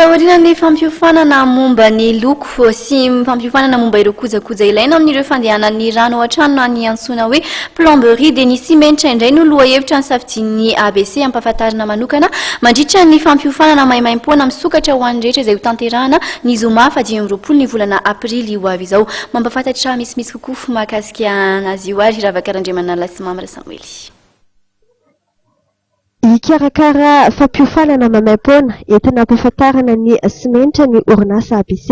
Fahorinan'ny fampiofanana momba ny loko sy fampiofanana momba ireo kojakoja ilaina amin'ireo fandehanan'ny rano ao an-trano na ny antsoina hoe plomberie dia ny simenitra indray no loha hevitra ny safidian'ny ABC ampahafantarana manokana mandritra ny fampiofanana maimaim-poana misokatra ho an'ny rehetra izay ho tanterahana ny zoma fa 10 ny volana aprily ho avy izao. Mampafantatra misimisy kokoa mahakasika anazy io ary Ravakarandriamanala sy Mamra Samuely. Ikarakara fampiofanana maimaim-poana entina ampahafantarana ny simenitra ny orinasa ABC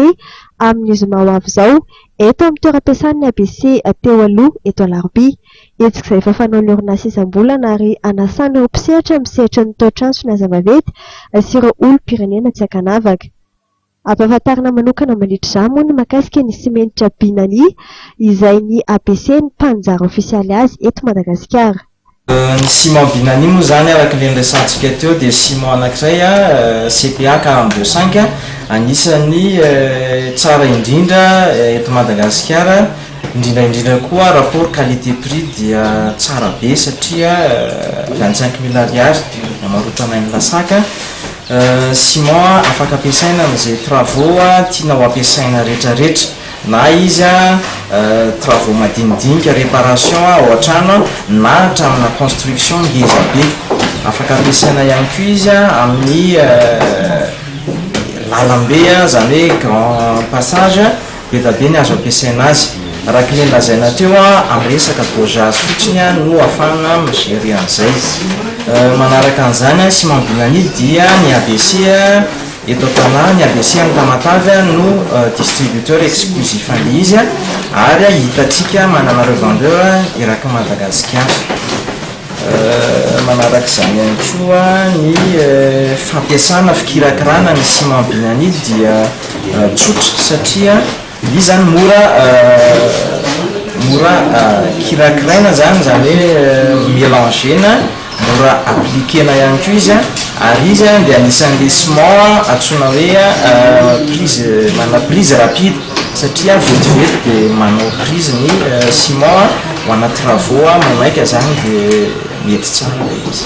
amin'ny zoma ho avy izao. Eto amin'ny toeram-piasan'ny ABC teo aloha eto Alarobia. Etsika izay efa fanao ny orinasa isam-bolana ary anasana ireo mpisehatra misehatra ny tao-trano sy ny hazavavety sy ireo olom-pirenena tsy ankanavaka. Ampahafantarana manokana mandritra izany moa ny mahakasika ny simenitra Binani izay ny ABC ny mpanjara ofisialy azy eto Madagasikara. Ny ciment Binani moa zany araka ny resantsika teo dia ciment anankiray CPA 42.5 anisan'ny tsara indrindra eto Madagasikara, indrindra koa rapport qualité prix dia tsara be satria 25 000 ariary amarotana ny lasaka. Ciment afaka ampiasaina amin'izay travaux tiana ho ampiasaina rehetrarehetra na izy travaux madinidinika réparation ao an-trano na hatramina construction ngeza be. Afaka ampiasaina ihany koa izy amin'ny lalambe zany hoe grand passage be da be ny azo ampiasaina azy. Araka ny lazaina teo amin'ny resaka dosage fotsiny no ahafahana migery an'izay. Manaraka an'izany ciment Binani dia ny ABC eto an-tanàna ny ABC amin'ny Tamatavy no distributeur exclusif an'ilay izy ary hitantsika manana revendeur iraka Madagasikara. Manaraka izany ihany koa ny fampiasana fikirakirana ny ciment Binani dia tsotra satria izy zany mora kirakiraina zany hoe mélangena, mora appliquena ihany koa izy ary izy dia anisan'ilay ciment antsoina hoe prise rapide satria vetivety dia manao prise ny ciment ho ana travaux mamaika zany dia mety tsara izy.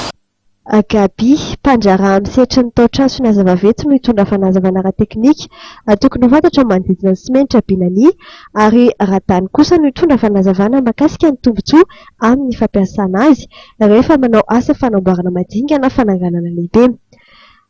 Gabi, mpanjara misehatra ny tao-trano sy ny hazavavety no hitondra fanazavana ara-teknika tokony ho fantatra manodidina ny simenitra Binani ary radany kosa no hitondra fanazavana mahakasika ny tombotsoa amin'ny fampiasana azy rehefa manao asa fanamboarana madinika na fananganana lehibe.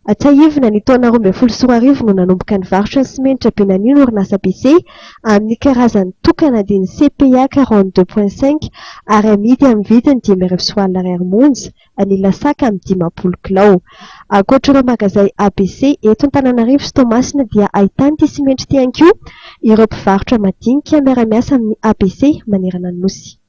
Atsahivina ny taona 2014 no nanomboka ny varotra ny simenitra Binani no orinasa ABC amin'ny karazany tokana dia ny CPA 42.5 ary amidy amin'ny vidiny 5,000 monja ny lasaka amin'ny 10 kilao. Ankoatr'ireo magazay ABC eto Antananarivo sy Toamasina dia ahitana ity simenitra ity ihany koa ireo mpivarotra madinika miara-miasa amin'ny ABC manerana ny nosy.